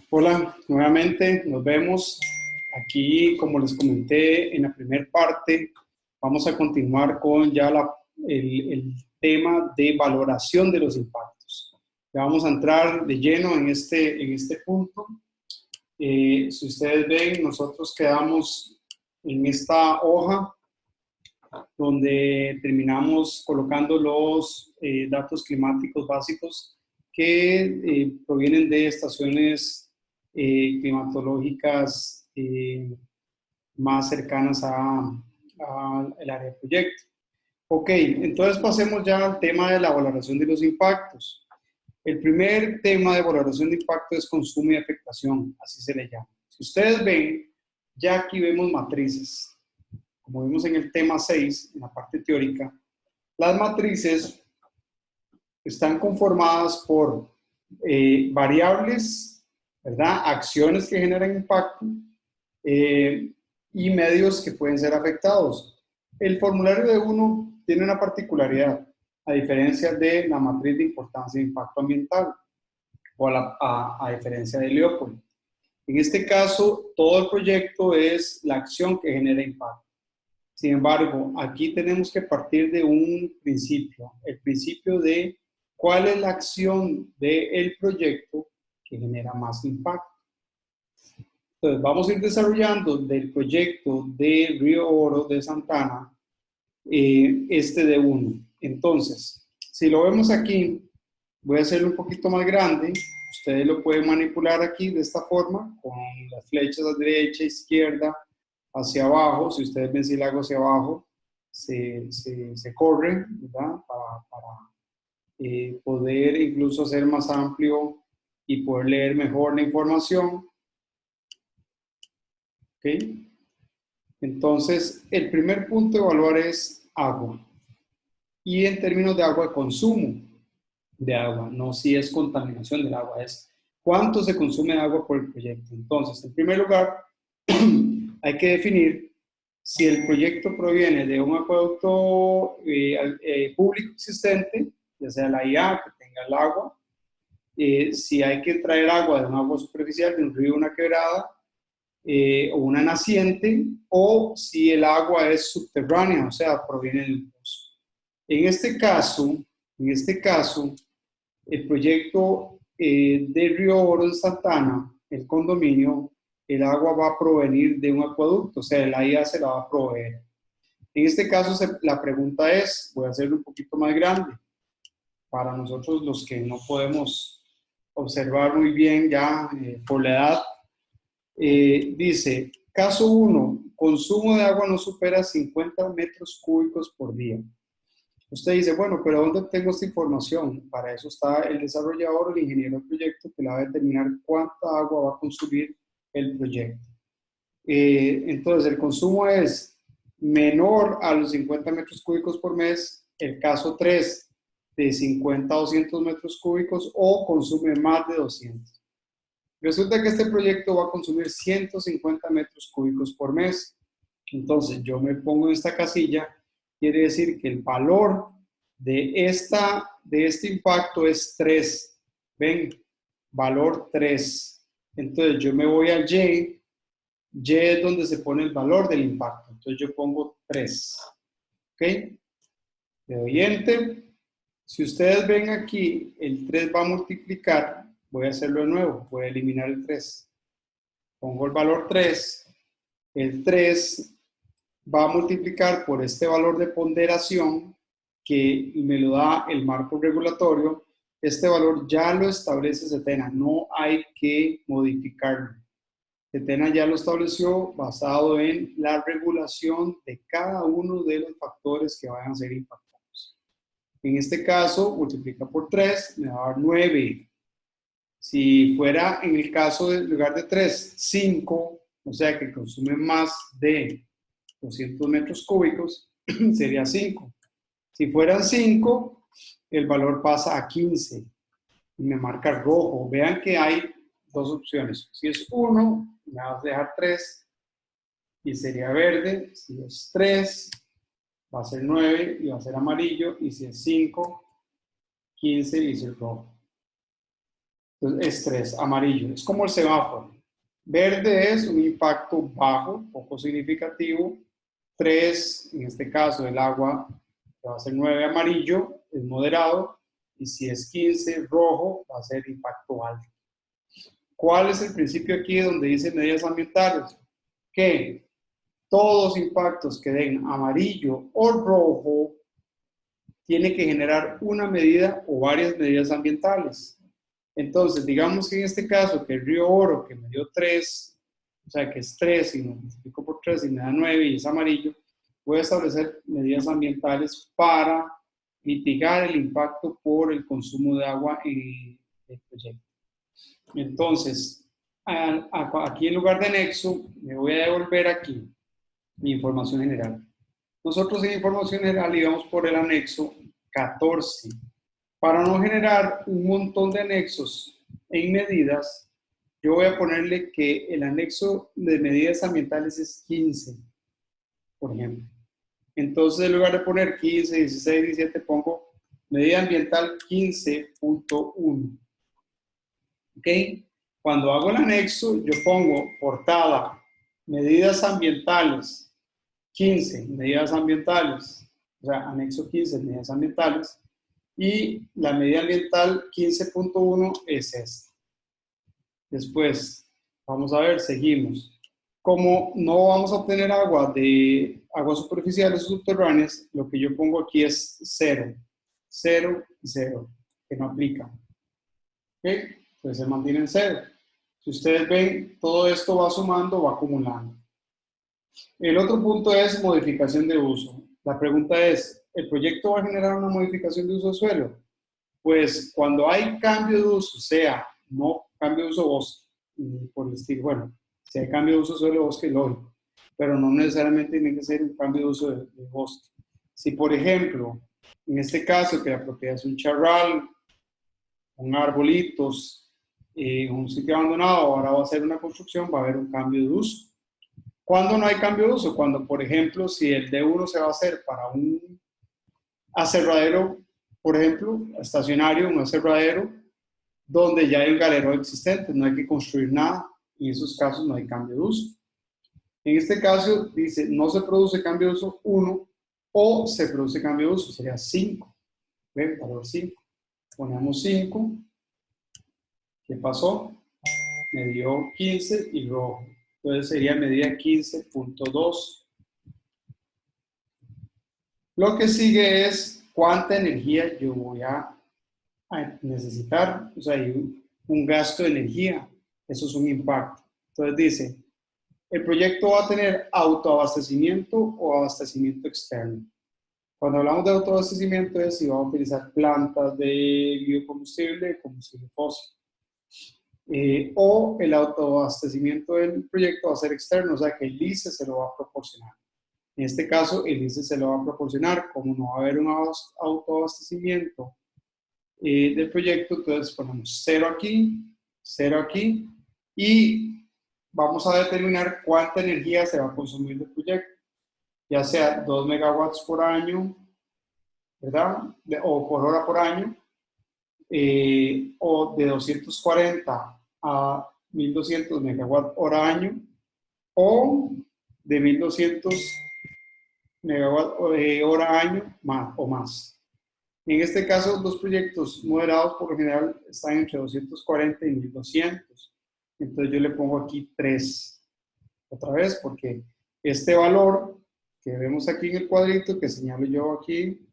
Hola, nuevamente nos vemos. Aquí, como les comenté en la primera parte, vamos a continuar con ya el tema de valoración de los impactos. Ya vamos a entrar de lleno en este punto. Si ustedes ven, nosotros quedamos en esta hoja donde terminamos colocando los datos climáticos básicos que provienen de estaciones climatológicas más cercanas al área de proyecto. Ok, entonces pasemos ya al tema de la valoración de los impactos. El primer tema de valoración de impacto es consumo y afectación, así se le llama. Si ustedes ven, ya aquí vemos matrices. Como vimos en el tema 6, en la parte teórica, las matrices están conformadas por variables, ¿verdad? Acciones que generan impacto y medios que pueden ser afectados. El formulario de uno tiene una particularidad, a diferencia de la matriz de importancia de impacto ambiental o a diferencia de Leopold. En este caso, todo el proyecto es la acción que genera impacto. Sin embargo, aquí tenemos que partir de un principio, el principio de cuál es la acción del proyecto que genera más impacto. Entonces, vamos a ir desarrollando del proyecto de Río Oro de Santana, este de uno. Entonces, si lo vemos aquí, voy a hacerlo un poquito más grande. Ustedes lo pueden manipular aquí de esta forma, con las flechas a derecha, izquierda, hacia abajo. Si ustedes ven, si lo hago hacia abajo, se corre, ¿verdad? Para poder incluso hacer más amplio y poder leer mejor la información. ¿Ok? Entonces, el primer punto de evaluar es agua. Y en términos de agua, consumo de agua, no si es contaminación del agua, es cuánto se consume de agua por el proyecto. Entonces, en primer lugar, hay que definir si el proyecto proviene de un acueducto público existente, ya sea la IA, que tenga el agua, si hay que traer agua de un agua superficial, de un río, una quebrada, o una naciente, o si el agua es subterránea, o sea, proviene de un pozo. En este caso, el proyecto de Río Oro en Santana, el condominio, el agua va a provenir de un acueducto, o sea, la IA se la va a proveer. En este caso, la pregunta es, voy a hacerlo un poquito más grande, para nosotros los que no podemos observar muy bien ya por la edad, dice, caso 1, consumo de agua no supera 50 metros cúbicos por día. Usted dice, bueno, pero ¿dónde obtengo esta información? Para eso está el desarrollador o el ingeniero del proyecto que le va a determinar cuánta agua va a consumir el proyecto. Entonces, el consumo es menor a los 50 metros cúbicos por mes, el caso 3, de 50 a 200 metros cúbicos o consume más de 200. Resulta que este proyecto va a consumir 150 metros cúbicos por mes. Entonces, yo me pongo en esta casilla, quiere decir que el valor de este impacto es 3. ¿Ven? Valor 3. Entonces, yo me voy al Y. Y es donde se pone el valor del impacto. Entonces, yo pongo 3. ¿Ok? Le doy Enter. Si ustedes ven aquí, el 3 va a multiplicar. Voy a hacerlo de nuevo. Voy a eliminar el 3. Pongo el valor 3. El 3 va a multiplicar por este valor de ponderación que me lo da el marco regulatorio. Este valor ya lo establece Setena, no hay que modificarlo. Setena ya lo estableció basado en la regulación de cada uno de los factores que vayan a ser impactados. En este caso, multiplica por 3, me va a dar 9. Si fuera en el caso en lugar de 3, 5, o sea que consume más de 200 metros cúbicos, sería 5. Si fueran 5, el valor pasa a 15 y me marca rojo. Vean que hay dos opciones. Si es 1, me vas a dejar 3 y sería verde. Si es 3, va a ser 9 y va a ser amarillo. Y si es 5, 15 y es rojo. Entonces es 3, amarillo. Es como el semáforo. Verde es un impacto bajo, poco significativo. 3, en este caso el agua va a ser 9, amarillo, es moderado. Y si es 15, rojo, va a ser impacto alto. ¿Cuál es el principio aquí donde dice medidas ambientales? Que todos los impactos que den amarillo o rojo tiene que generar una medida o varias medidas ambientales. Entonces, digamos que en este caso, que el río Oro, que me dio 3, o sea, que es 3 y lo multiplico por 3 y me da 9 y es amarillo, voy a establecer medidas ambientales para mitigar el impacto por el consumo de agua en el proyecto. Entonces, aquí en lugar de anexo, me voy a devolver aquí mi información general. Nosotros en información general íbamos por el anexo 14. Para no generar un montón de anexos en medidas, yo voy a ponerle que el anexo de medidas ambientales es 15, por ejemplo. Entonces, en lugar de poner 15, 16, 17, pongo medida ambiental 15.1. ¿Ok? Cuando hago el anexo, yo pongo portada, medidas ambientales, 15, medidas ambientales, o sea, anexo 15, medidas ambientales, y la medida ambiental 15.1 es esta. Después, vamos a ver, seguimos. Como no vamos a obtener agua de aguas superficiales o subterráneas, lo que yo pongo aquí es 0. 0 y 0, que no aplica. ¿Ok? Entonces se mantiene en 0. Si ustedes ven, todo esto va sumando, va acumulando. El otro punto es modificación de uso. La pregunta es, ¿el proyecto va a generar una modificación de uso de suelo? Pues cuando hay cambio de uso, sea no cambio de uso bosque, por el estilo, bueno, si hay cambio de uso suelo bosque, lógico, pero no necesariamente tiene que ser un cambio de uso de bosque. Si, por ejemplo, en este caso, que la propiedad es un charral, un arbolitos, un sitio abandonado, ahora va a ser una construcción, va a haber un cambio de uso. ¿Cuándo no hay cambio de uso? Cuando, por ejemplo, si el D1 se va a hacer para un aserradero, por ejemplo, estacionario, un aserradero, donde ya hay un galero existente, no hay que construir nada, en esos casos no hay cambio de uso. En este caso dice, no se produce cambio de uso 1 o se produce cambio de uso, sería 5. ¿Ven? Valor 5. Ponemos 5. ¿Qué pasó? Me dio 15 y rojo. Entonces sería medida 15.2. Lo que sigue es cuánta energía yo voy a necesitar. O sea, hay un gasto de energía. Eso es un impacto. Entonces dice, el proyecto va a tener autoabastecimiento o abastecimiento externo. Cuando hablamos de autoabastecimiento es si va a utilizar plantas de biocombustible, combustible fósil. O el autoabastecimiento del proyecto va a ser externo, o sea que el ICE se lo va a proporcionar. En este caso, el ICE se lo va a proporcionar, como no va a haber un autoabastecimiento del proyecto, entonces ponemos 0 aquí, y vamos a determinar cuánta energía se va a consumir del proyecto, ya sea 2 megawatts por año, ¿verdad? O por hora por año, o de 240 a 1200 megawatt hora año, o de 1200 megawatt hora año más, o más. En este caso, los proyectos moderados por lo general están entre 240 y 1200. Entonces yo le pongo aquí 3 otra vez porque este valor que vemos aquí en el cuadrito que señalo yo aquí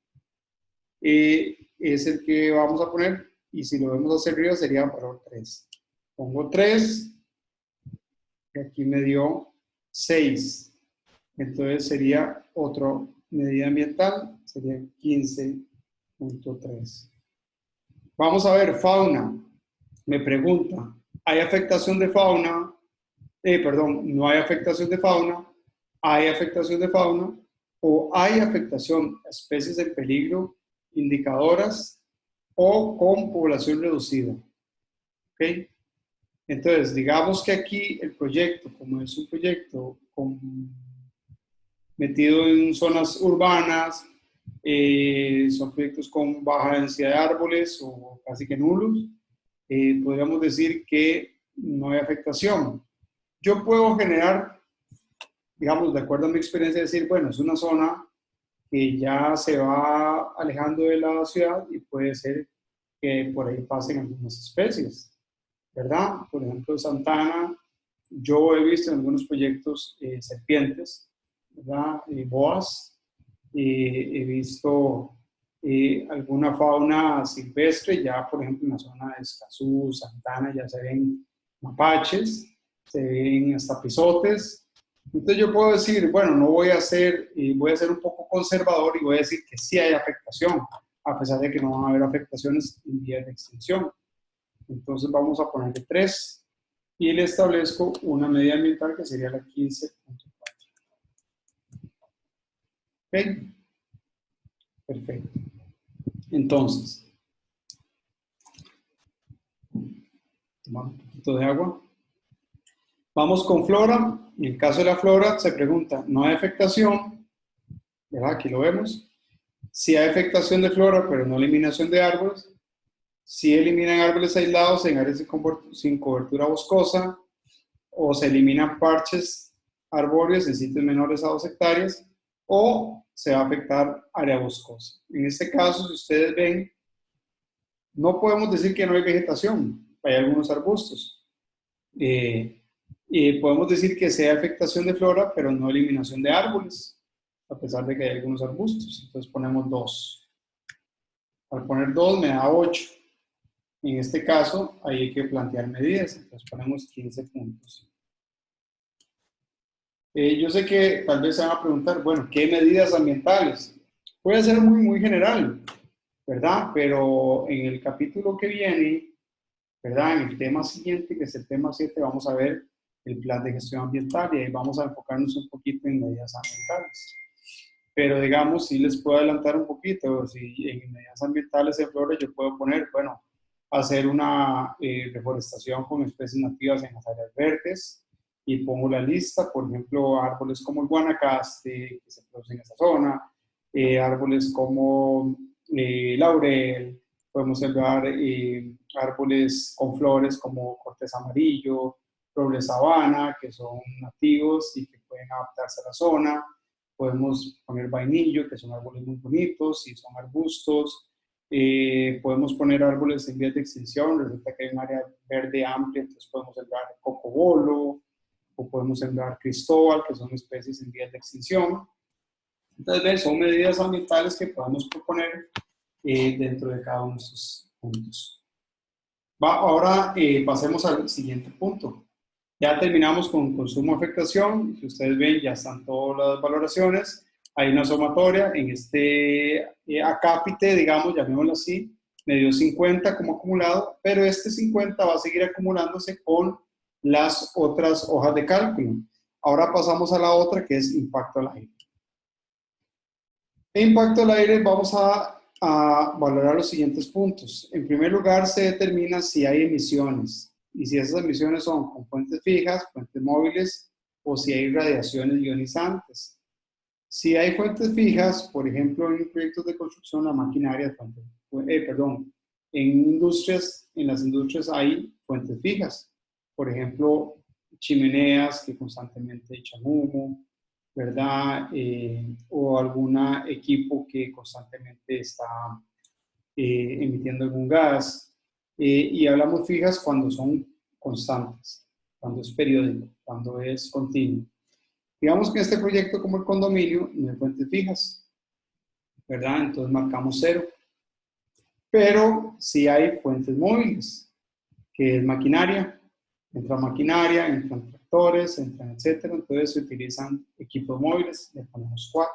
es el que vamos a poner, y si lo vemos hacia arriba sería valor 3. Pongo 3 y aquí me dio 6. Entonces sería otra medida ambiental, sería 15.3. Vamos a ver, fauna. Me pregunta, ¿hay afectación de fauna? Perdón, no hay afectación de fauna. ¿Hay afectación de fauna? ¿O hay afectación a especies en peligro, indicadoras o con población reducida? ¿Ok? Entonces, digamos que aquí el proyecto, como es un proyecto metido en zonas urbanas, son proyectos con baja densidad de árboles o casi que nulos, podríamos decir que no hay afectación. Yo puedo generar, digamos, de acuerdo a mi experiencia, decir, bueno, es una zona que ya se va alejando de la ciudad y puede ser que por ahí pasen algunas especies, ¿verdad? Por ejemplo, Santana, yo he visto en algunos proyectos serpientes, ¿verdad? Boas, he visto alguna fauna silvestre, ya por ejemplo en la zona de Escazú, Santana, ya se ven mapaches, se ven hasta pisotes. Entonces yo puedo decir, bueno, no voy a ser, voy a ser un poco conservador y voy a decir que sí hay afectación, a pesar de que no van a haber afectaciones en vías de extinción. Entonces vamos a ponerle 3 y le establezco una medida ambiental que sería la 15.4. ¿Ok? Perfecto. Entonces, tomamos un poquito de agua. Vamos con flora. En el caso de la flora se pregunta, ¿no hay afectación? ¿Verdad? Aquí lo vemos. Si hay afectación de flora, pero no eliminación de árboles. Si eliminan árboles aislados en áreas sin cobertura boscosa, o se eliminan parches arbóreos en sitios menores a 2 hectáreas, o se va a afectar área boscosa. En este caso, si ustedes ven, no podemos decir que no hay vegetación, hay algunos arbustos. Podemos decir que sea afectación de flora, pero no eliminación de árboles, a pesar de que hay algunos arbustos. Entonces ponemos 2. Al poner 2 me da 8. En este caso, ahí hay que plantear medidas. Entonces ponemos 15 puntos. Yo sé que tal vez se van a preguntar, bueno, ¿qué medidas ambientales? Puede ser muy general, ¿verdad? Pero en el capítulo que viene, ¿verdad? En el tema siguiente, que es el tema 7, vamos a ver el plan de gestión ambiental y ahí vamos a enfocarnos un poquito en medidas ambientales. Pero digamos, si les puedo adelantar un poquito, si en medidas ambientales en flora yo puedo poner, bueno, hacer una reforestación con especies nativas en las áreas verdes y pongo la lista, por ejemplo, árboles como el guanacaste, que se producen en esa zona, árboles como laurel, podemos sembrar árboles con flores como cortés amarillo, roble sabana, que son nativos y que pueden adaptarse a la zona. Podemos poner vainillo, que son árboles muy bonitos y son arbustos. Podemos poner árboles en vías de extinción, resulta que hay un área verde amplia, entonces podemos sembrar cocobolo, o podemos sembrar cristóbal, que son especies en vías de extinción. Entonces, son medidas ambientales que podemos proponer dentro de cada uno de estos puntos. Ahora pasemos al siguiente punto. Ya terminamos con consumo afectación. Si ustedes ven, ya están todas las valoraciones. Hay una sumatoria. En este acápite, digamos, llamémoslo así, me dio 50 como acumulado, pero este 50 va a seguir acumulándose con las otras hojas de cálculo. Ahora pasamos a la otra, que es impacto al aire. En impacto al aire vamos a valorar los siguientes puntos. En primer lugar, se determina si hay emisiones y si esas emisiones son con fuentes fijas, fuentes móviles o si hay radiaciones ionizantes. Si hay fuentes fijas, por ejemplo, en proyectos de construcción, la maquinaria, en las industrias hay fuentes fijas. Por ejemplo, chimeneas que constantemente echan humo, ¿verdad? O algún equipo que constantemente está emitiendo algún gas. Y hablamos fijas cuando son constantes, cuando es periódico, cuando es continuo. Digamos que en este proyecto, como el condominio, no hay fuentes fijas, ¿verdad? Entonces marcamos 0. Pero sí hay fuentes móviles, que es maquinaria. Entra entran tractores, entran etcétera. Entonces se utilizan equipos móviles, le ponemos 4.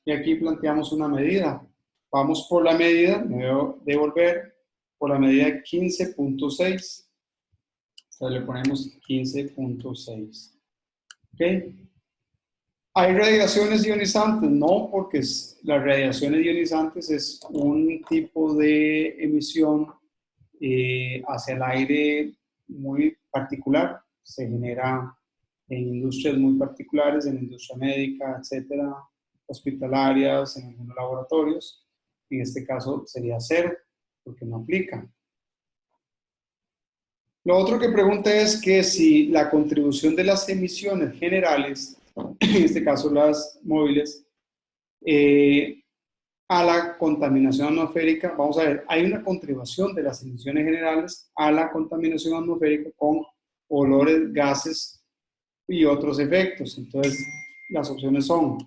Y aquí planteamos una medida. Vamos por la medida, me debo devolver por la medida 15.6. Entonces le ponemos 15.6. ¿Ok? ¿Hay radiaciones ionizantes? No, porque las radiaciones ionizantes es un tipo de emisión hacia el aire muy particular. Se genera en industrias muy particulares, en industria médica, etcétera, hospitalarias, en algunos laboratorios. En este caso sería 0, porque no aplica. Lo otro que pregunta es que si la contribución de las emisiones generales, en este caso las móviles, a la contaminación atmosférica, vamos a ver, hay una contribución de las emisiones generales a la contaminación atmosférica con olores, gases y otros efectos. Entonces, las opciones son,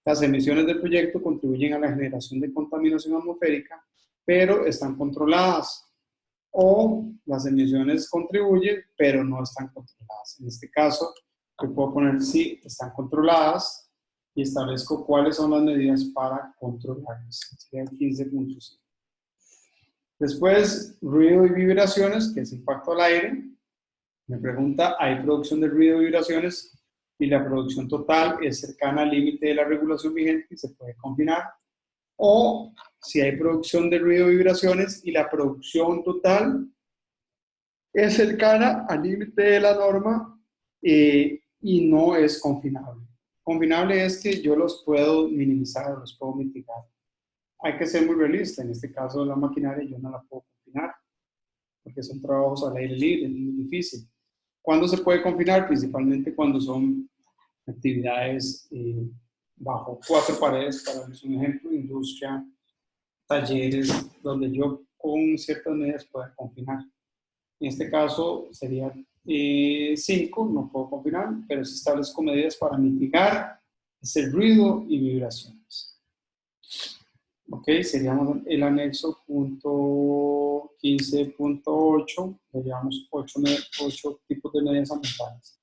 las emisiones del proyecto contribuyen a la generación de contaminación atmosférica, pero están controladas. O las emisiones contribuyen, pero no están controladas. En este caso, yo puedo poner sí, están controladas y establezco cuáles son las medidas para controlarlas. Sería 15.5. Después, ruido y vibraciones, que es impacto al aire. Me pregunta, ¿hay producción de ruido y vibraciones? Y la producción total es cercana al límite de la regulación vigente y se puede combinar. O si hay producción de ruido y vibraciones y la producción total es cercana al límite de la norma y no es confinable. Confinable es que yo los puedo minimizar, los puedo mitigar. Hay que ser muy realista. En este caso, la maquinaria yo no la puedo confinar porque son trabajos al aire libre, es muy difícil. ¿Cuándo se puede confinar? Principalmente cuando son actividades bajo 4 paredes, para darles un ejemplo, industria, talleres, donde yo con ciertas medidas pueda confinar. En este caso sería 5, no puedo confinar, pero sí establezco medidas para mitigar ese ruido y vibraciones. Ok, seríamos el anexo punto 15.8, veríamos 8 tipos de medidas ambientales.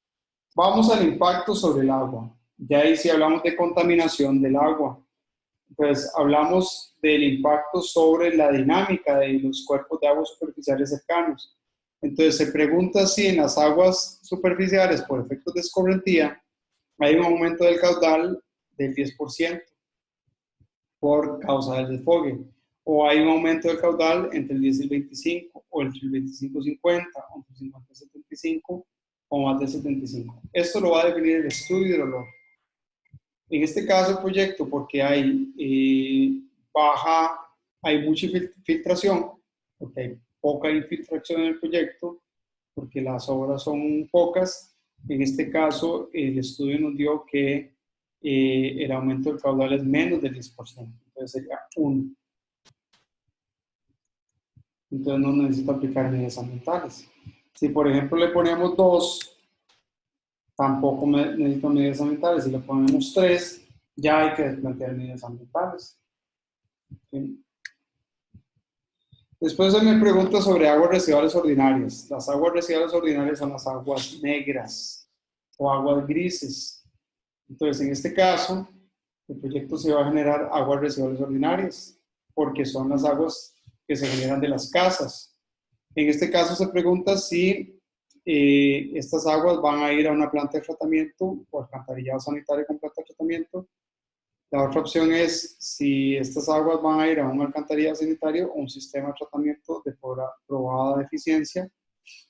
Vamos al impacto sobre el agua. Ya ahí sí hablamos de contaminación del agua. Pues hablamos del impacto sobre la dinámica de los cuerpos de agua superficiales cercanos. Entonces se pregunta si en las aguas superficiales, por efectos de escorrentía, hay un aumento del caudal del 10% por causa del desfogue, o hay un aumento del caudal entre el 10 y el 25, o entre el 25 y 50, o entre el 50 y 75, o más del 75. Esto lo va a definir el estudio hidrológico. En este caso, el proyecto, porque hay hay mucha filtración, porque hay poca infiltración en el proyecto, porque las obras son pocas. En este caso, el estudio nos dio que el aumento del caudal es menos del 10%, entonces sería 1. Entonces no necesito aplicar medidas ambientales. Si por ejemplo le ponemos 2, tampoco necesito medidas ambientales. Si le ponemos 3, ya hay que plantear medidas ambientales. ¿Sí? Después se me pregunta sobre aguas residuales ordinarias. Las aguas residuales ordinarias son las aguas negras o aguas grises. Entonces, en este caso, el proyecto se va a generar aguas residuales ordinarias, porque son las aguas que se generan de las casas. En este caso se pregunta si estas aguas van a ir a una planta de tratamiento o alcantarillado sanitario con planta de tratamiento. La otra opción es si estas aguas van a ir a un alcantarillado sanitario o un sistema de tratamiento de probada eficiencia.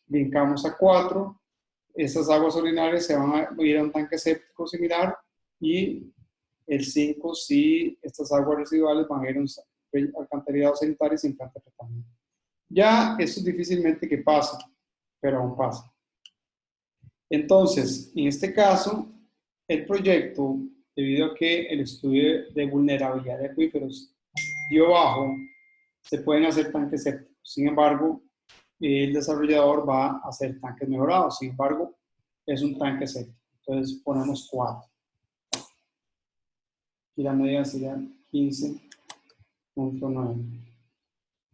Brincamos a 4. Estas aguas ordinarias se van a ir a un tanque séptico similar. Y el 5, si estas aguas residuales van a ir a un alcantarillado sanitario sin planta de tratamiento. Ya eso es difícilmente que pase, pero aún pasa. Entonces, en este caso, el proyecto, debido a que el estudio de vulnerabilidad de acuíferos dio bajo, se pueden hacer tanques sépticos. Sin embargo, el desarrollador va a hacer tanques mejorados. Sin embargo, es un tanque séptico. Entonces, ponemos 4. Y la medida sería 15.9.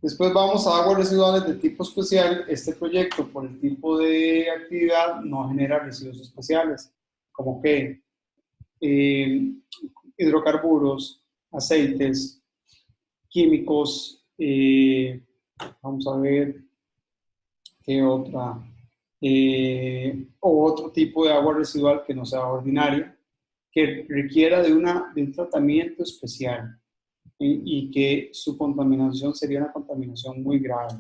Después vamos a aguas residuales de tipo especial. Este proyecto, por el tipo de actividad, no genera residuos especiales, como que hidrocarburos, aceites, químicos, vamos a ver qué otra, o otro tipo de agua residual que no sea ordinaria, que requiera de un tratamiento especial y que su contaminación sería una contaminación muy grave.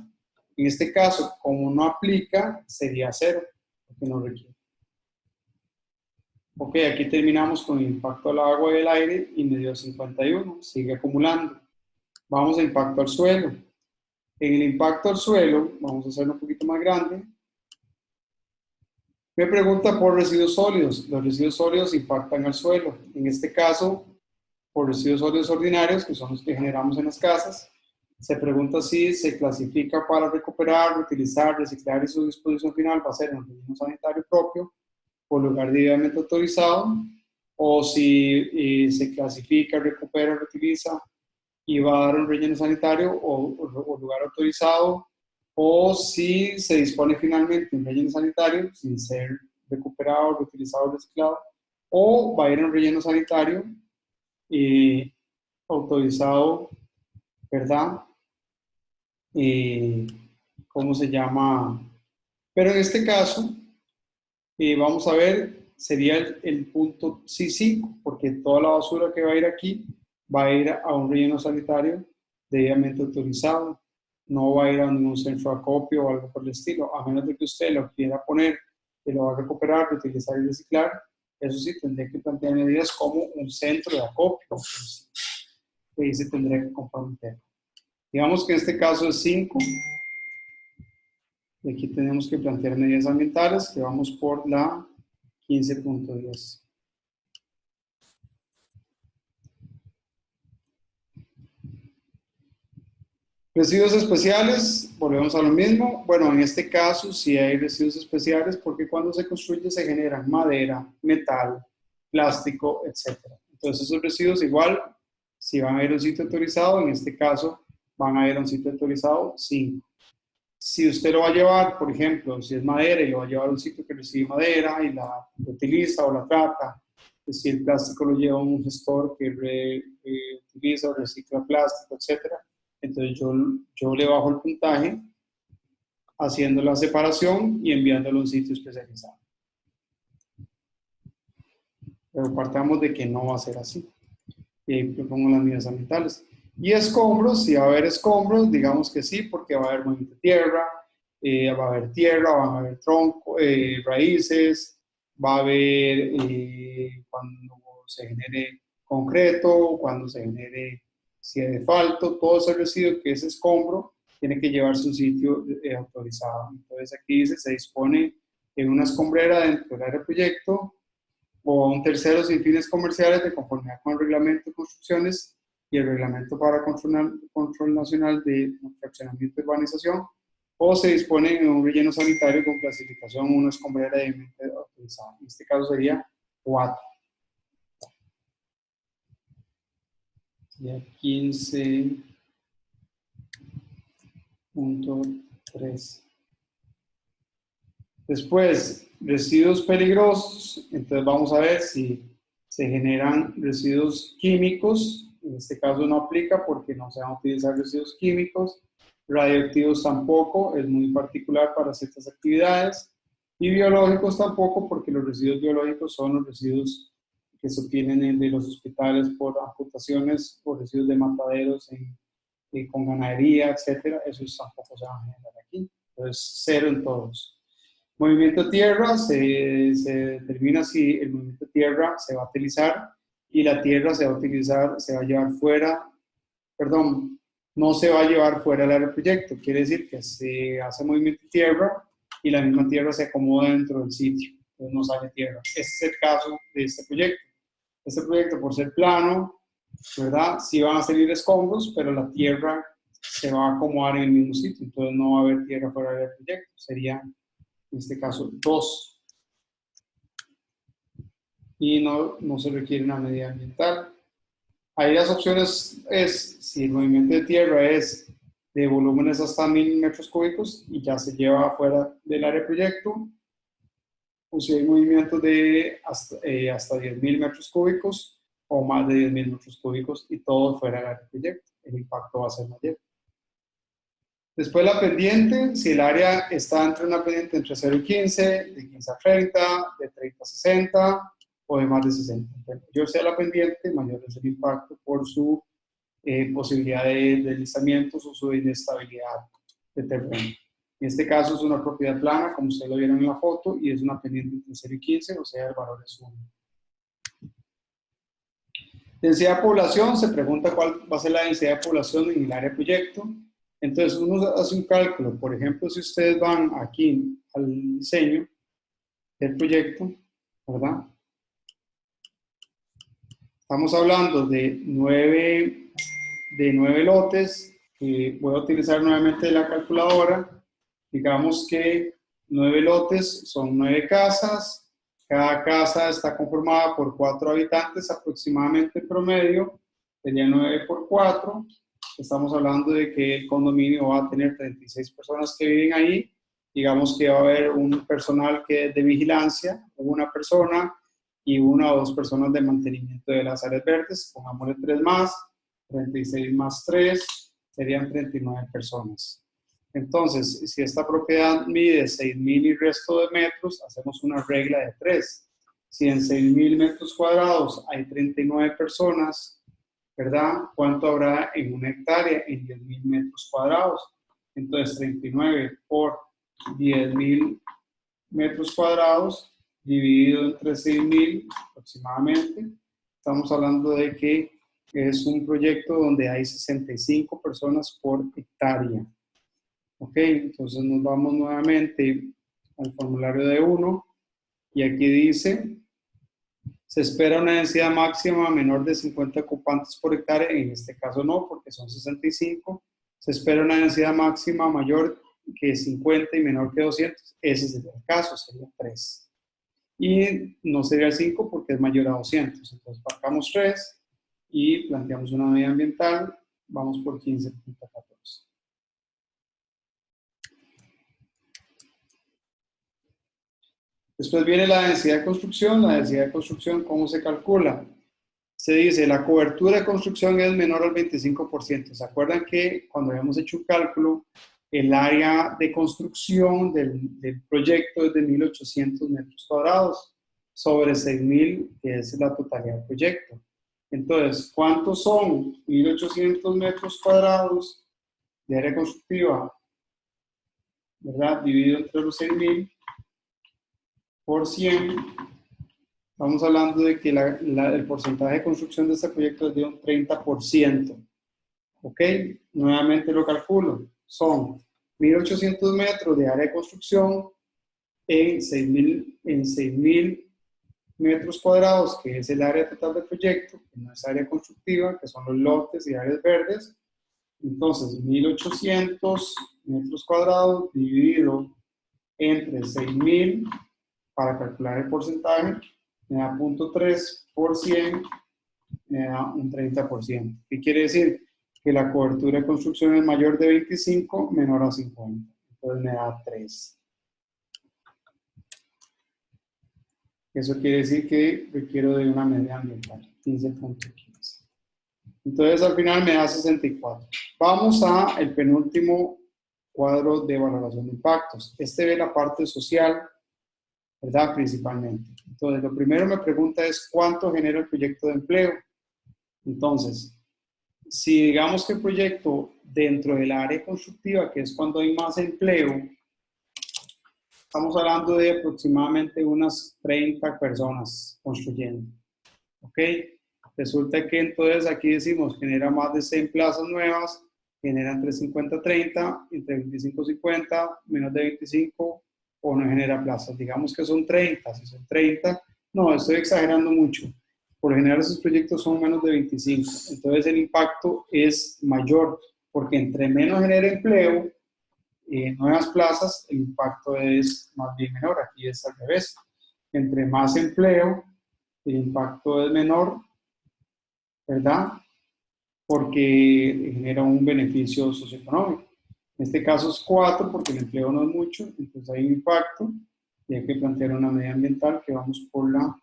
En este caso, como no aplica, sería 0, porque no requiere. Ok, aquí terminamos con el impacto al agua y el aire y me dio 51, sigue acumulando. Vamos a impacto al suelo. En el impacto al suelo, vamos a hacerlo un poquito más grande, Me pregunta por residuos sólidos. Los residuos sólidos impactan al suelo. En este caso, por residuos sólidos ordinarios, que son los que generamos en las casas, se pregunta si se clasifica para recuperar, reutilizar, reciclar y su disposición final va a ser en un relleno sanitario propio por lugar debidamente autorizado, o si se clasifica, recupera, reutiliza y va a dar un relleno sanitario o lugar autorizado, o si se dispone finalmente un relleno sanitario sin ser recuperado, reutilizado o reciclado, o va a ir a un relleno sanitario autorizado, ¿verdad? ¿Cómo se llama? Pero en este caso, vamos a ver, sería el punto C5, porque toda la basura que va a ir aquí va a ir a un relleno sanitario debidamente autorizado. No va a ir a ningún centro de acopio o algo por el estilo, a menos de que usted lo quiera poner, que lo va a recuperar, reutilizar y reciclar. Eso sí, tendría que plantear medidas como un centro de acopio, pues, que ahí se tendría que comprometer. Digamos que en este caso es 5. Y aquí tenemos que plantear medidas ambientales, que vamos por la 15.10. Residuos especiales, volvemos a lo mismo. Bueno, en este caso sí hay residuos especiales porque cuando se construye se generan madera, metal, plástico, etc. Entonces esos residuos igual, si van a ir a un sitio autorizado, en este caso van a ir a un sitio autorizado 5. Si usted lo va a llevar, por ejemplo, si es madera y lo va a llevar a un sitio que recibe madera y la utiliza o la trata, si el plástico lo lleva a un gestor que utiliza o recicla plástico, etcétera, entonces yo le bajo el puntaje haciendo la separación y enviándolo a un sitio especializado. Pero partamos de que no va a ser así. Y ahí pongo las medidas ambientales. Y escombros, si va a haber escombros, digamos que sí, porque va a haber movimiento de tierra, va a haber tierra, van a haber troncos, raíces, va a haber cuando se genere concreto, cuando se genere si hay asfalto, todo ese residuo que es escombro tiene que llevarse a un sitio autorizado. Entonces aquí dice, se dispone en una escombrera dentro del área de proyecto o a un tercero sin fines comerciales de conformidad con el reglamento de construcciones y el reglamento para control nacional de fraccionamiento y urbanización, o se dispone en un relleno sanitario con clasificación una escombrera debidamente autorizada. En este caso sería 4. Sería 15.3. Después, residuos peligrosos. Entonces vamos a ver si se generan residuos químicos. En este caso no aplica porque no se van a utilizar residuos químicos. Radioactivos tampoco, es muy particular para ciertas actividades. Y biológicos tampoco, porque los residuos biológicos son los residuos que se obtienen de los hospitales por amputaciones o residuos de mataderos con ganadería, etcétera. Esos tampoco se van a generar aquí. Entonces, 0 en todos. Movimiento de tierra, se determina si el movimiento de tierra se va a utilizar y la tierra se va a utilizar, se va a llevar fuera, perdón, no se va a llevar fuera del área del proyecto. Quiere decir que se hace movimiento de tierra y la misma tierra se acomoda dentro del sitio, entonces no sale tierra. Este es el caso de este proyecto. Este proyecto, por ser plano, ¿verdad? Sí van a salir escombros, pero la tierra se va a acomodar en el mismo sitio, entonces no va a haber tierra fuera del proyecto. Sería en este caso 2, y no se requiere una medida ambiental. Ahí las opciones es, si el movimiento de tierra es de volúmenes hasta 1000 metros cúbicos y ya se lleva fuera del área de proyecto, o si hay movimientos de hasta 10.000 metros cúbicos o más de 10.000 metros cúbicos y todo fuera del área de proyecto, el impacto va a ser mayor. Después la pendiente, si el área está entre una pendiente entre 0 y 15, de 15 a 30, de 30 a 60 o de más de 60. Entre mayor sea la pendiente, mayor es el impacto por su posibilidad de deslizamientos o su inestabilidad de terreno. En este caso es una propiedad plana, como ustedes lo vieron en la foto, y es una pendiente entre 0 y 15, o sea, el valor es 1. Densidad de población, se pregunta cuál va a ser la densidad de población en el área de proyecto. Entonces uno hace un cálculo, por ejemplo, si ustedes van aquí al diseño, del proyecto, ¿verdad? Estamos hablando de 9 lotes, que voy a utilizar nuevamente la calculadora. Digamos que 9 lotes son 9 casas, cada casa está conformada por 4 habitantes aproximadamente en promedio, sería 9 por 4, estamos hablando de que el condominio va a tener 36 personas que viven ahí, digamos que va a haber un personal que es de vigilancia, una persona y 1 o 2 personas de mantenimiento de las áreas verdes, pongámosle 3 más, 36 más 3, serían 39 personas. Entonces, si esta propiedad mide 6,000 y resto de metros, hacemos una regla de 3. Si en 6,000 metros cuadrados hay 39 personas, ¿verdad? ¿Cuánto habrá en una hectárea? En 10,000 metros cuadrados. Entonces, 39 por 10,000 metros cuadrados dividido entre 6,000 aproximadamente. Estamos hablando de que es un proyecto donde hay 65 personas por hectárea. Ok, entonces nos vamos nuevamente al formulario de 1 y aquí dice, se espera una densidad máxima menor de 50 ocupantes por hectárea, en este caso no, porque son 65. Se espera una densidad máxima mayor que 50 y menor que 200, ese sería el caso, sería 3. Y no sería el 5 porque es mayor a 200, entonces marcamos 3 y planteamos una medida ambiental, vamos por 15.14. Después viene la densidad de construcción. La densidad de construcción, ¿cómo se calcula? Se dice, la cobertura de construcción es menor al 25%. ¿Se acuerdan que cuando habíamos hecho un cálculo, el área de construcción del proyecto es de 1,800 metros cuadrados sobre 6,000, que es la totalidad del proyecto? Entonces, ¿cuántos son 1,800 metros cuadrados de área constructiva, ¿verdad? Dividido entre los 6,000 por 100. Estamos hablando de que el porcentaje de construcción de este proyecto es de un 30%. ¿Ok? Nuevamente lo calculo. Son 1,800 metros de área de construcción en 6,000 metros cuadrados, que es el área total del proyecto, que no es área constructiva, que son los lotes y áreas verdes. Entonces, 1,800 metros cuadrados dividido entre 6,000 para calcular el porcentaje, me da 0.3 por 100, me da un 30%. ¿Qué quiere decir? Que la cobertura de construcción es mayor de 25, menor a 50. Entonces me da 3. Eso quiere decir que requiero de una medida ambiental, 15.15. Entonces al final me da 64. Vamos a el penúltimo cuadro de valoración de impactos. Este ve la parte social, ¿verdad? Principalmente. Entonces, lo primero me pregunta es cuánto genera el proyecto de empleo. Entonces, si digamos que el proyecto dentro del área constructiva, que es cuando hay más empleo, estamos hablando de aproximadamente unas 30 personas construyendo. ¿Ok? Resulta que entonces aquí decimos genera más de 100 plazas nuevas, genera entre 50 y 30, entre 25 y 50, menos de 25 o no genera plazas. Digamos que son 30, si son 30, no, estoy exagerando mucho. Por lo general esos proyectos son menos de 25, entonces el impacto es mayor, porque entre menos genera empleo, nuevas plazas, el impacto es más bien menor. Aquí es al revés. Entre más empleo, el impacto es menor, ¿verdad? Porque genera un beneficio socioeconómico. En este caso es 4 porque el empleo no es mucho, entonces hay un impacto y hay que plantear una medida ambiental que vamos por la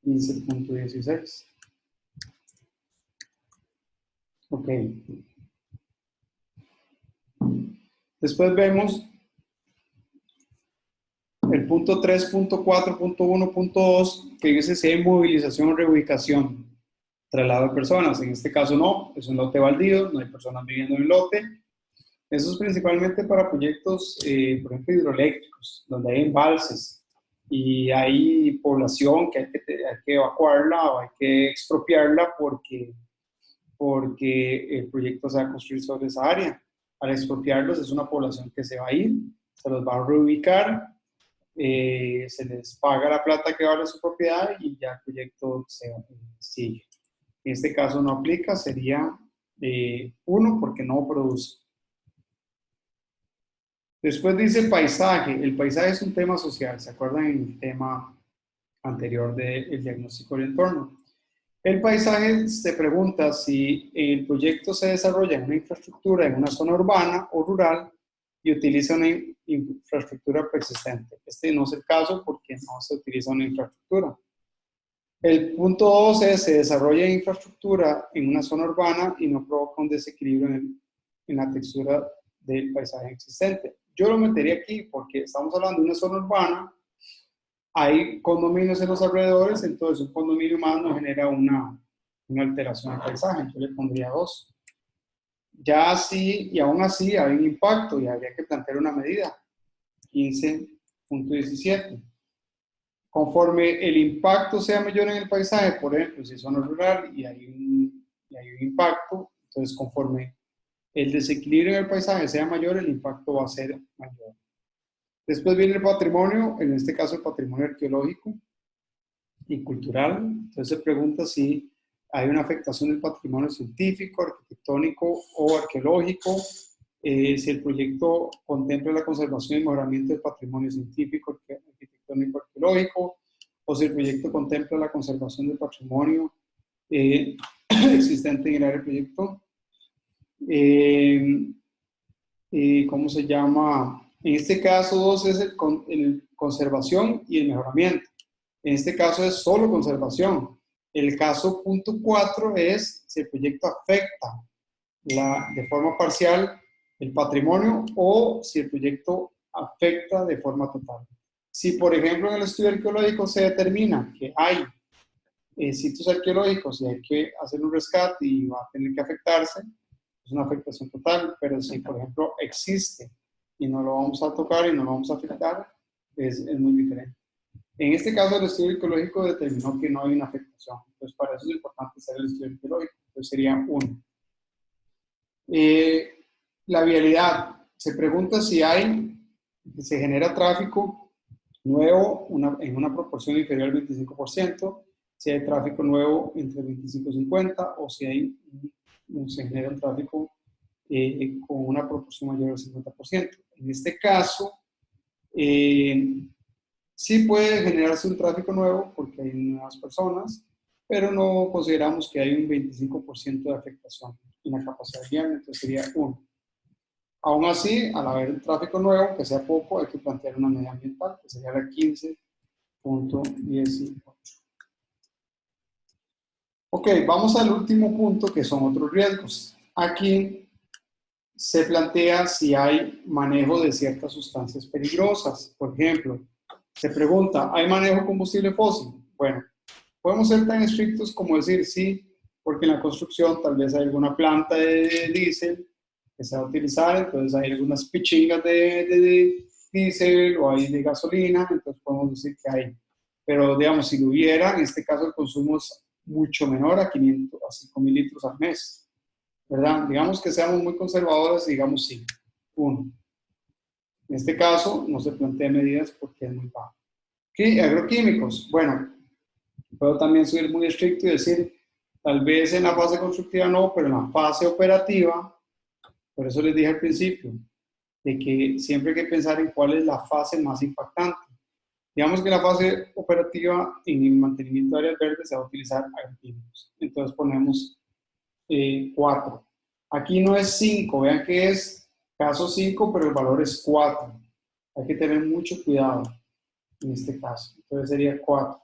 15.16. Ok. Después vemos el punto 3.4.1.2 que dice si hay movilización o reubicación, traslado de personas. En este caso no, es un lote baldío, no hay personas viviendo en el lote. Eso es principalmente para proyectos, por ejemplo, hidroeléctricos, donde hay embalses y hay población que hay que evacuarla o hay que expropiarla porque el proyecto se va a construir sobre esa área. Al expropiarlos es una población que se va a ir, se los va a reubicar se les paga la plata que vale su propiedad y ya el proyecto sigue. En este caso no aplica, sería 1 porque no produce. Después dice paisaje. El paisaje es un tema social. ¿Se acuerdan en el tema anterior del diagnóstico del entorno? El paisaje se pregunta si el proyecto se desarrolla en una infraestructura en una zona urbana o rural y utiliza una infraestructura persistente. Este no es el caso porque no se utiliza una infraestructura. El punto 2 es, se desarrolla infraestructura en una zona urbana y no provoca un desequilibrio en la textura del paisaje existente. Yo lo metería aquí porque estamos hablando de una zona urbana, hay condominios en los alrededores, entonces un condominio más no genera una alteración del paisaje, yo le pondría 2. Ya así, y aún así hay un impacto y habría que plantear una medida, 15.17. Conforme el impacto sea mayor en el paisaje, por ejemplo, si es zona rural y hay un impacto, entonces conforme el desequilibrio en el paisaje sea mayor, el impacto va a ser mayor. Después viene el patrimonio, en este caso el patrimonio arqueológico y cultural. Entonces se pregunta si hay una afectación del patrimonio científico, arquitectónico o arqueológico, si el proyecto contempla la conservación y mejoramiento del patrimonio científico, arquitectónico, arqueológico, o si el proyecto contempla la conservación del patrimonio existente en el área del proyecto. ¿Cómo se llama? En este caso 2 es el conservación y el mejoramiento. En este caso es solo conservación. El caso punto 4 es si el proyecto afecta de forma parcial el patrimonio o si el proyecto afecta de forma total. Si, por ejemplo, en el estudio arqueológico se determina que hay sitios arqueológicos y hay que hacer un rescate y va a tener que afectarse, es una afectación total, pero si, por ejemplo, existe y no lo vamos a tocar y no lo vamos a afectar, es muy diferente. En este caso, el estudio arqueológico determinó que no hay una afectación. Entonces, para eso es importante hacer el estudio arqueológico. Entonces, sería 1. La vialidad. Se pregunta si se genera tráfico nuevo en una proporción inferior al 25%, si hay tráfico nuevo entre 25 y 50, o si se genera un tráfico con una proporción mayor al 50%. En este caso, sí puede generarse un tráfico nuevo porque hay nuevas personas, pero no consideramos que hay un 25% de afectación en la capacidad vial, entonces sería 1. Aún así, al haber un tráfico nuevo, que sea poco, hay que plantear una medida ambiental, que sería la 15.18. Ok, vamos al último punto, que son otros riesgos. Aquí se plantea si hay manejo de ciertas sustancias peligrosas. Por ejemplo, se pregunta, ¿hay manejo de combustible fósil? Bueno, podemos ser tan estrictos como decir sí, porque en la construcción tal vez hay alguna planta de diésel que se va a utilizar, entonces hay algunas pichingas de diésel o hay de gasolina, entonces podemos decir que hay. Pero digamos, si lo hubiera, en este caso el consumo es mucho menor a 500, a 5.000 litros al mes, ¿verdad? Digamos que seamos muy conservadores y digamos sí, 1. En este caso no se plantean medidas porque es muy bajo. ¿Qué? Agroquímicos. Bueno, puedo también ser muy estricto y decir, tal vez en la fase constructiva no, pero en la fase operativa, por eso les dije al principio, de que siempre hay que pensar en cuál es la fase más impactante. Digamos que la fase operativa en el mantenimiento de áreas verdes se va a utilizar agroquímicos. Entonces ponemos 4. Aquí no es 5, vean que es caso 5, pero el valor es 4. Hay que tener mucho cuidado en este caso. Entonces sería 4.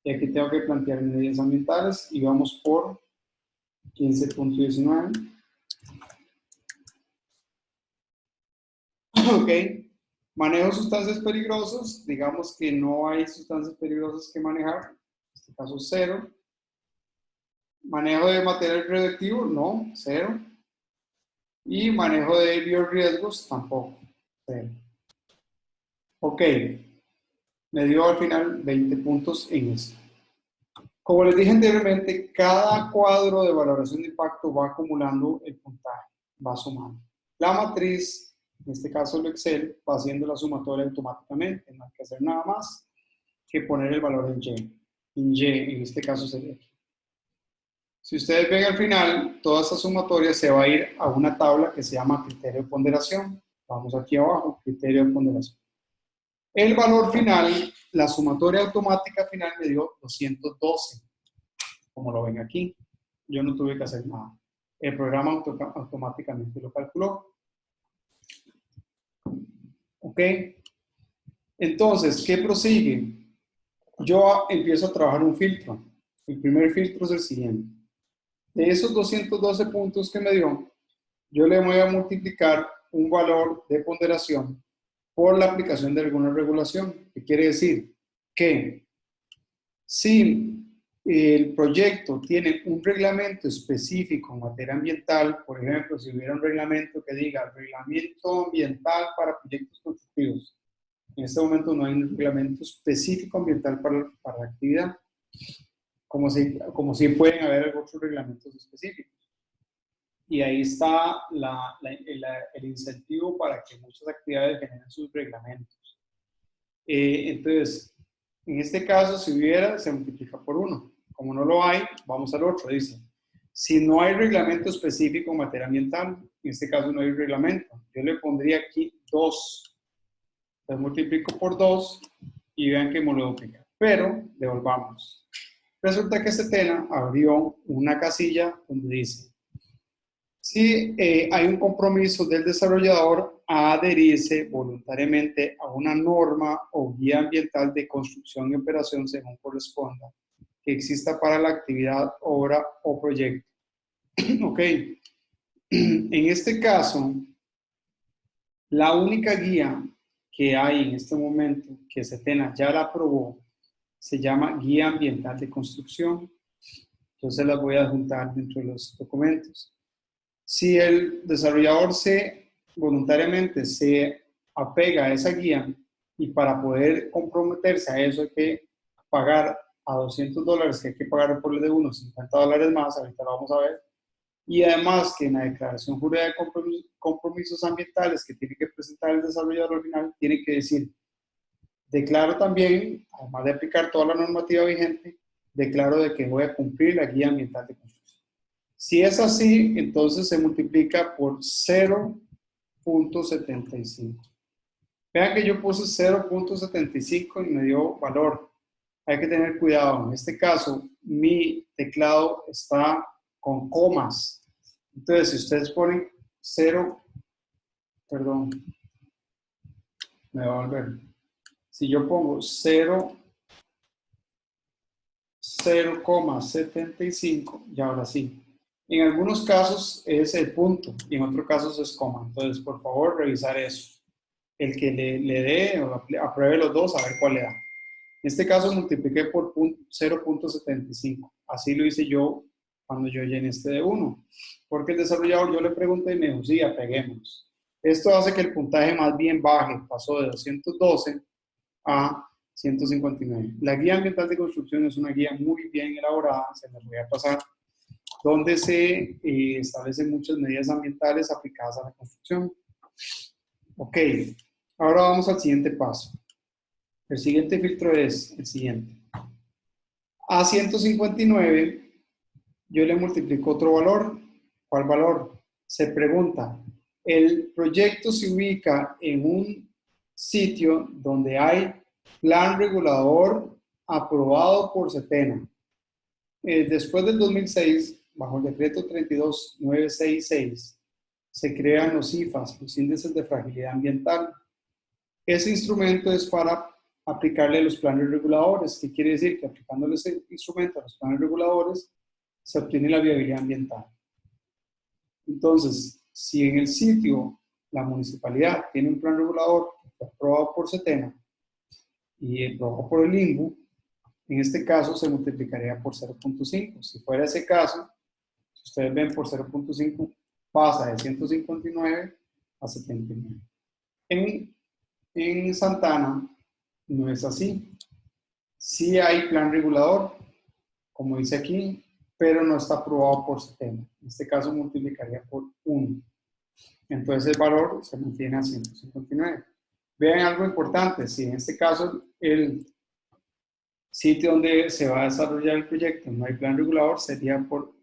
Y aquí tengo que plantear medidas ambientales y vamos por 15.19. Ok. Manejo de sustancias peligrosas. Digamos que no hay sustancias peligrosas que manejar. En este caso 0. Manejo de material radioactivo, no, 0. Y manejo de biorriesgos, tampoco, 0. Ok, me dio al final 20 puntos en esto. Como les dije anteriormente, cada cuadro de valoración de impacto va acumulando el puntaje, va sumando. La matriz En este caso el Excel va haciendo la sumatoria automáticamente, no hay que hacer nada más que poner el valor en Y. En Y, en este caso sería aquí. Si ustedes ven al final, toda esta sumatoria se va a ir a una tabla que se llama criterio de ponderación. Vamos aquí abajo, criterio de ponderación. El valor final, la sumatoria automática final me dio 212, como lo ven aquí. Yo no tuve que hacer nada. El programa automáticamente lo calculó. ¿Ok? Entonces, ¿qué prosigue? Yo empiezo a trabajar un filtro. El primer filtro es el siguiente. De esos 212 puntos que me dio, yo le voy a multiplicar un valor de ponderación por la aplicación de alguna regulación. ¿Qué quiere decir? Que si el proyecto tiene un reglamento específico en materia ambiental, por ejemplo, si hubiera un reglamento que diga reglamento ambiental para proyectos constructivos, en este momento no hay un reglamento específico ambiental para la actividad, como si pueden haber otros reglamentos específicos. Y ahí está el incentivo para que muchas actividades generen sus reglamentos. Entonces, en este caso, si hubiera, se multiplica por 1. Como no lo hay, vamos al otro. Dice, si no hay reglamento específico en materia ambiental, en este caso no hay reglamento, yo le pondría aquí 2. Entonces multiplico por 2 y vean que me lo duplica. Pero, devolvamos. Resulta que Setena abrió una casilla donde dice, si hay un compromiso del desarrollador a adherirse voluntariamente a una norma o guía ambiental de construcción y operación según corresponda, que exista para la actividad, obra o proyecto. Ok. En este caso, la única guía que hay en este momento, que Setena ya la aprobó, se llama Guía Ambiental de Construcción. Entonces las voy a adjuntar dentro de los documentos. Si el desarrollador voluntariamente se apega a esa guía y para poder comprometerse a eso hay que pagar a $200, que hay que pagar por el de uno, $50 más, ahorita lo vamos a ver. Y además que en la declaración jurada de compromisos ambientales que tiene que presentar el desarrollador al final, tiene que decir, declaro también, además de aplicar toda la normativa vigente, declaro de que voy a cumplir la guía ambiental de construcción. Si es así, entonces se multiplica por 0.75. Vean que yo puse 0.75 y me dio valor. Hay que tener cuidado. En este caso, mi teclado está con comas. Entonces, si ustedes ponen 0, perdón, me va a volver. Si yo pongo 0,75, ya ahora sí. En algunos casos es el punto y en otros casos es coma. Entonces, por favor, revisar eso. El que le dé o apruebe los dos, a ver cuál le da. En este caso multipliqué por 0.75. Así lo hice yo cuando yo llené este de 1. Porque el desarrollador, yo le pregunté y me dijo, sí, apeguemos. Esto hace que el puntaje más bien baje. Pasó de 212 a 159. La guía ambiental de construcción es una guía muy bien elaborada, se las voy a pasar, donde se establecen muchas medidas ambientales aplicadas a la construcción. Ok, ahora vamos al siguiente paso. El siguiente filtro es el siguiente. A 159 yo le multiplico otro valor. ¿Cuál valor? Se pregunta, el proyecto se ubica en un sitio donde hay plan regulador aprobado por Setena. Después del 2006, bajo el decreto 32966, se crean los IFAS, los índices de fragilidad ambiental. Ese instrumento es para aplicarle a los planes reguladores. ¿Qué quiere decir? Que aplicándole ese instrumento a los planes reguladores, se obtiene la viabilidad ambiental. Entonces, si en el sitio la municipalidad tiene un plan regulador aprobado por Setena y aprobado por el INVU, en este caso se multiplicaría por 0.5. Si fuera ese caso, si ustedes ven por 0.5, pasa de 159 a 79. En Santana no es así. Sí hay plan regulador, como dice aquí, pero no está aprobado por Setena. En este caso multiplicaría por 1. Entonces el valor se mantiene a 159. Vean algo importante, si en este caso el sitio donde se va a desarrollar el proyecto no hay plan regulador, sería por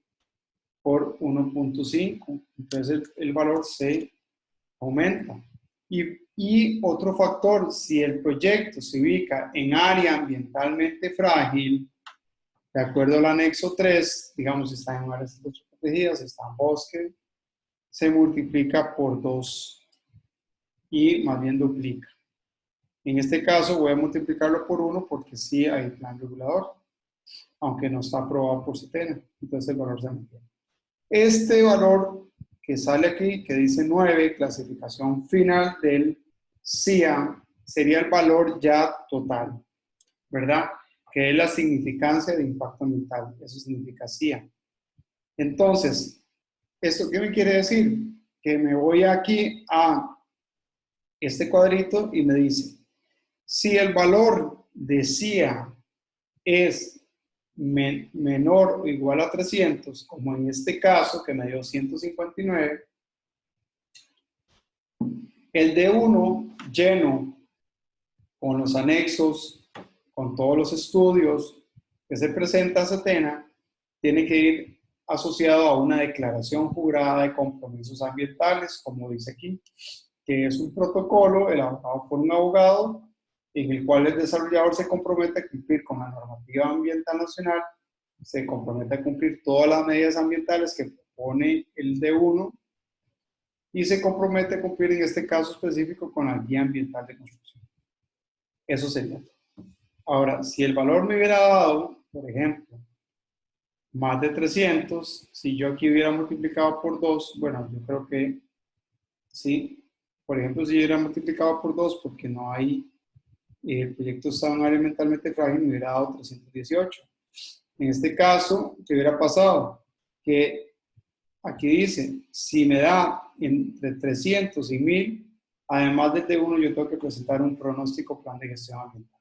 1.5, entonces el valor se aumenta. Y otro factor, si el proyecto se ubica en área ambientalmente frágil, de acuerdo al anexo 3, digamos, si está en áreas protegidas, está en bosque, se multiplica por 2 y más bien duplica. En este caso voy a multiplicarlo por 1 porque sí hay plan regulador, aunque no está aprobado por SETENA, entonces el valor se mantiene. Este valor que sale aquí, que dice 9, clasificación final del CIA, sería el valor ya total, ¿verdad? Que es la significancia de impacto ambiental, eso significa CIA. Entonces, ¿esto qué me quiere decir? Que me voy aquí a este cuadrito y me dice, si el valor de CIA es menor o igual a 300, como en este caso que me dio 159, el D1 lleno con los anexos, con todos los estudios que se presenta a SETENA, tiene que ir asociado a una declaración jurada de compromisos ambientales, como dice aquí, que es un protocolo elaborado por un abogado en el cual el desarrollador se compromete a cumplir con la normativa ambiental nacional, se compromete a cumplir todas las medidas ambientales que propone el D1 y se compromete a cumplir en este caso específico con la guía ambiental de construcción. Eso sería. Ahora, si el valor me hubiera dado, por ejemplo, más de 300, si yo aquí hubiera multiplicado por 2, bueno, yo creo que sí, por ejemplo, si yo hubiera multiplicado por 2 porque no hay, el proyecto está en un área ambientalmente frágil, me hubiera dado 318. En este caso, ¿qué hubiera pasado? Que aquí dice, si me da entre 300 y 1000, además del D1, yo tengo que presentar un pronóstico plan de gestión ambiental.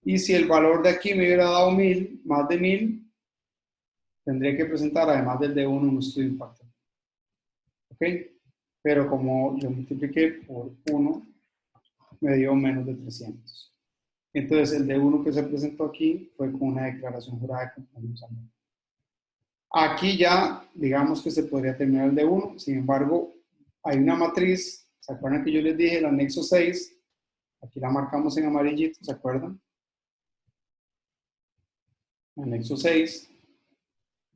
Y si el valor de aquí me hubiera dado 1000, más de 1000, tendría que presentar, además del D1, un estudio de impacto. ¿Ok? Pero como yo multipliqué por 1, me dio menos de 300. Entonces, el D1 que se presentó aquí fue con una declaración jurada de compromiso ambiental. Aquí ya, digamos que se podría terminar el D1, sin embargo, hay una matriz, ¿se acuerdan que yo les dije el anexo 6? Aquí la marcamos en amarillito, ¿se acuerdan? Anexo 6,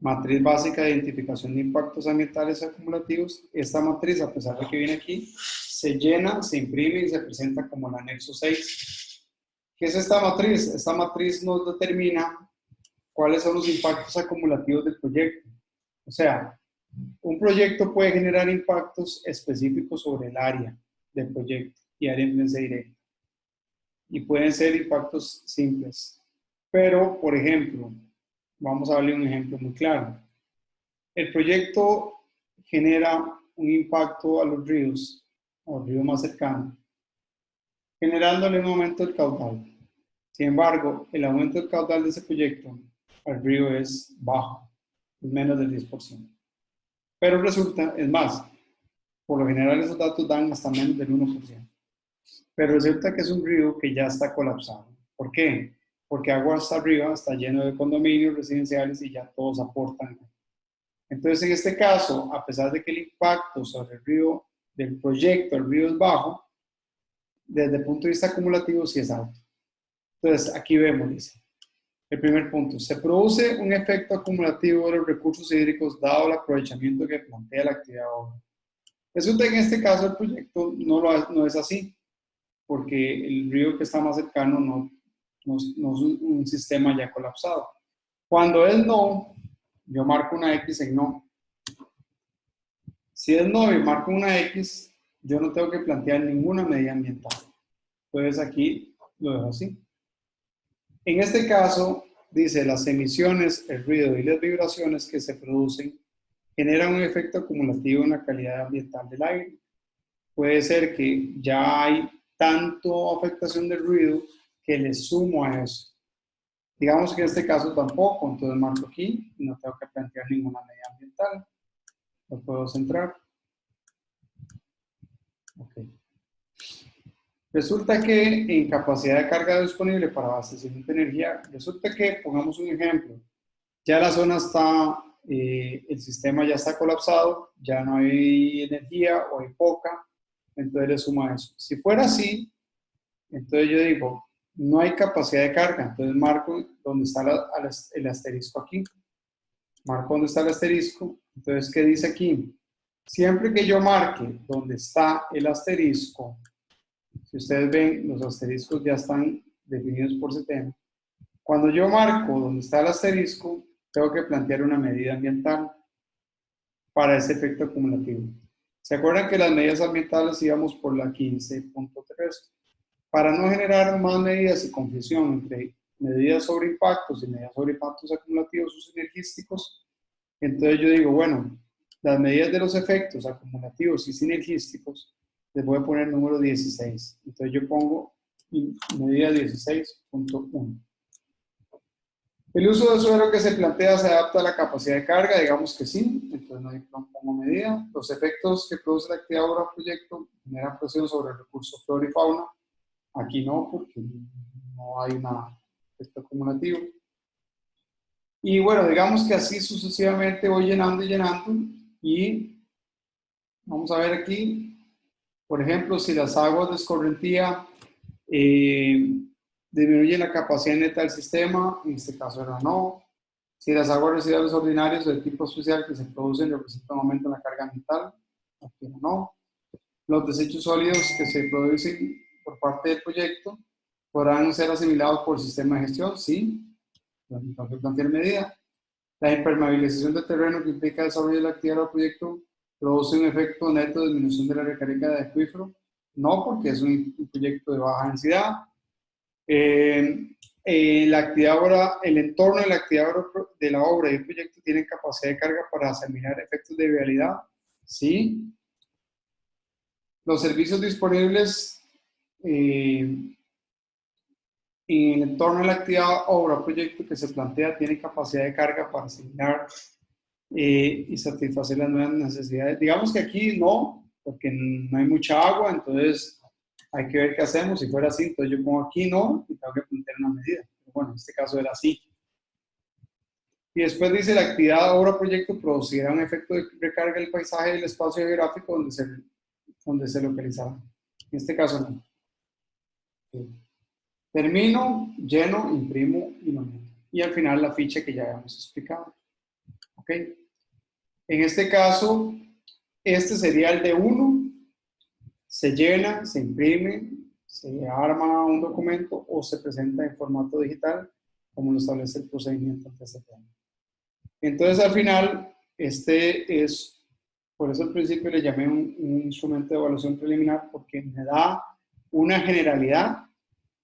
matriz básica de identificación de impactos ambientales acumulativos. Esta matriz, a pesar de que viene aquí, se llena, se imprime y se presenta como el anexo 6. ¿Qué es esta matriz? Esta matriz nos determina cuáles son los impactos acumulativos del proyecto. O sea, un proyecto puede generar impactos específicos sobre el área del proyecto y área de influencia directa. Y pueden ser impactos simples. Pero, por ejemplo, vamos a darle un ejemplo muy claro. El proyecto genera un impacto a los ríos más cercanos, generándole un aumento del caudal. Sin embargo, el aumento del caudal de ese proyecto al río es bajo, es menos del 10%. Pero resulta, es más, por lo general esos datos dan hasta menos del 1%. Pero resulta que es un río que ya está colapsado. ¿Por qué? Porque agua hasta arriba está lleno de condominios residenciales y ya todos aportan. Entonces, en este caso, a pesar de que el impacto sobre el río del proyecto, el río es bajo, desde el punto de vista acumulativo sí es alto. Entonces, aquí vemos, dice, el primer punto, se produce un efecto acumulativo de los recursos hídricos dado el aprovechamiento que plantea la actividad obra. Resulta que en este caso el proyecto no es así, porque el río que está más cercano no es un sistema ya colapsado. Cuando es no, yo marco una X en no. Si es no y marco una X, yo no tengo que plantear ninguna medida ambiental. Entonces aquí lo dejo así. En este caso, dice, las emisiones, el ruido y las vibraciones que se producen generan un efecto acumulativo en la calidad ambiental del aire. Puede ser que ya hay tanto afectación del ruido que le sumo a eso. Digamos que en este caso tampoco, entonces marco aquí y no tengo que plantear ninguna medida ambiental. Lo puedo centrar. Ok. Resulta que en capacidad de carga disponible para abastecimiento de energía, resulta que, pongamos un ejemplo, ya la zona está, el sistema ya está colapsado, ya no hay energía o hay poca, entonces le suma eso. Si fuera así, entonces yo digo, no hay capacidad de carga, entonces marco donde está el asterisco aquí. Marco donde está el asterisco, entonces, ¿qué dice aquí? Siempre que yo marque donde está el asterisco, si ustedes ven, los asteriscos ya están definidos por CTEM. Cuando yo marco donde está el asterisco, tengo que plantear una medida ambiental para ese efecto acumulativo. ¿Se acuerdan que las medidas ambientales íbamos por la 15.3? Para no generar más medidas y confusión entre medidas sobre impactos y medidas sobre impactos acumulativos o sinergísticos, entonces yo digo, bueno, las medidas de los efectos acumulativos y sinergísticos les voy a poner número 16. Entonces yo pongo medida 16.1. El uso de suelo que se plantea se adapta a la capacidad de carga, digamos que sí, entonces no pongo medida. Los efectos que produce la actividad obra o proyecto generan presión sobre el recurso flora y fauna. Aquí no, porque no hay un efecto acumulativo. Y bueno, digamos que así sucesivamente voy llenando y llenando. Y vamos a ver aquí, por ejemplo, si las aguas de escorrentía disminuyen la capacidad neta del sistema, en este caso era no. Si las aguas residuales ordinarias o de tipo especial que se producen representan un aumento en la carga ambiental, aquí no. Los desechos sólidos que se producen por parte del proyecto podrán ser asimilados por el sistema de gestión, sí, entonces plantear medida. La impermeabilización del terreno que implica el desarrollo de la actividad del proyecto produce un efecto neto de disminución de la recarga de acuífero, no, porque es un proyecto de baja densidad. La actividad obra, el entorno de la actividad de la obra y el proyecto tienen capacidad de carga para asimilar efectos de vialidad, sí. Los servicios disponibles en el entorno de la actividad obra o proyecto que se plantea tienen capacidad de carga para asimilar y satisfacer las nuevas necesidades. Digamos que aquí no, porque no hay mucha agua, entonces hay que ver qué hacemos. Si fuera así, entonces yo pongo aquí no y tengo que plantear una medida. Pero bueno, en este caso era así. Y después dice, la actividad obra o proyecto producirá un efecto de recarga del paisaje y el espacio geográfico donde se localizará. En este caso no. Termino, lleno, imprimo y nomino. Y al final la ficha que ya habíamos explicado. ¿Ok? En este caso, este sería el de 1. Se llena, se imprime, se arma un documento o se presenta en formato digital, como lo establece el procedimiento TCP. Entonces, al final, este es, por eso al principio le llamé un instrumento de evaluación preliminar, porque me da una generalidad.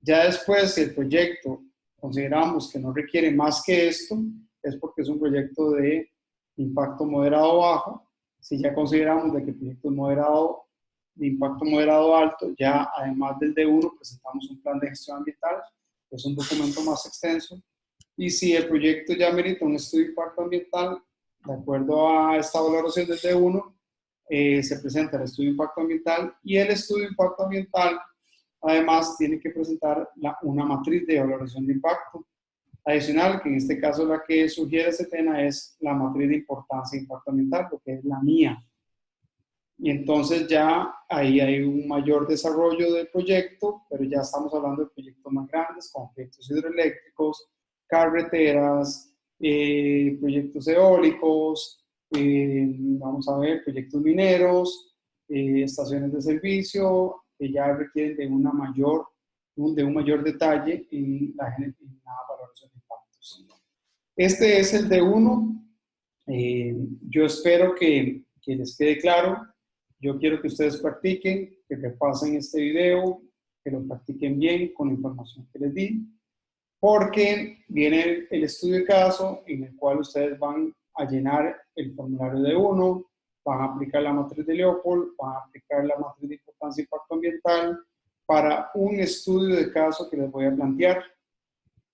Ya después, si el proyecto consideramos que no requiere más que esto, es porque es un proyecto de impacto moderado o bajo. Si ya consideramos de que el proyecto es moderado, de impacto moderado alto, ya además del D1 presentamos un plan de gestión ambiental, que es un documento más extenso. Y si el proyecto ya merita un estudio de impacto ambiental, de acuerdo a esta valoración del D1, se presenta el estudio de impacto ambiental y el estudio de impacto ambiental además tiene que presentar una matriz de valoración de impacto adicional, que en este caso la que sugiere CETENA es la matriz de importancia de impacto ambiental, lo que es la mía. Y entonces ya ahí hay un mayor desarrollo del proyecto, pero ya estamos hablando de proyectos más grandes, como proyectos hidroeléctricos, carreteras, proyectos eólicos, vamos a ver, proyectos mineros, estaciones de servicio, que ya requieren de un mayor detalle en la valoración de impactos. Este es el D1. Yo espero que les quede claro. Yo quiero que ustedes practiquen, que repasen este video, que lo practiquen bien con la información que les di, porque viene el estudio de caso en el cual ustedes van a llenar el formulario de uno, van a aplicar la matriz de Leopold, van a aplicar la matriz de importancia e impacto ambiental para un estudio de caso que les voy a plantear,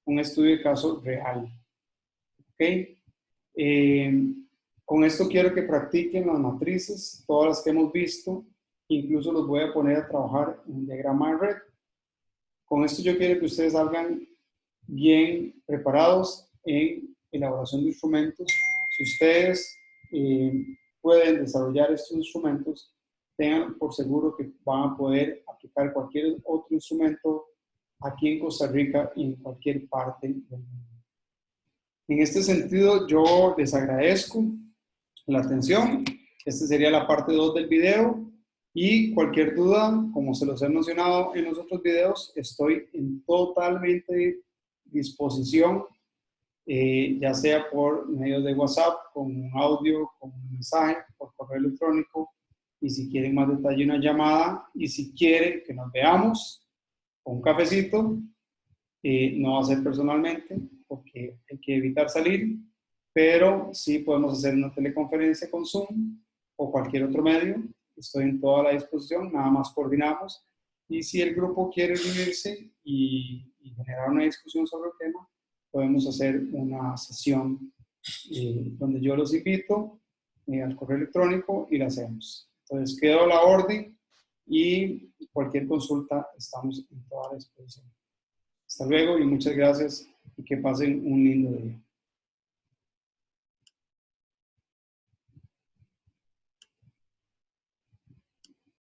un estudio de caso real. ¿Ok? Con esto quiero que practiquen las matrices, todas las que hemos visto, Incluso los voy a poner a trabajar en un diagrama de red. Con esto yo quiero que ustedes salgan bien preparados en elaboración de instrumentos. Si ustedes pueden desarrollar estos instrumentos, tengan por seguro que van a poder aplicar cualquier otro instrumento aquí en Costa Rica y en cualquier parte del mundo. En este sentido, yo les agradezco la atención. Esta sería la parte 2 del video. Y cualquier duda, como se los he mencionado en los otros videos, estoy en totalmente disposición, ya sea por medio de WhatsApp, con un audio, con un mensaje, por correo electrónico, y si quieren más detalle, una llamada, y si quieren que nos veamos con un cafecito, no va a ser personalmente, porque hay que evitar salir, pero sí podemos hacer una teleconferencia con Zoom o cualquier otro medio. Estoy en toda la disposición, nada más coordinamos. Y si el grupo quiere reunirse y generar una discusión sobre el tema, podemos hacer una sesión donde yo los invito al correo electrónico y la hacemos. Entonces, quedo a la orden y cualquier consulta estamos en toda la disposición. Hasta luego y muchas gracias y que pasen un lindo día.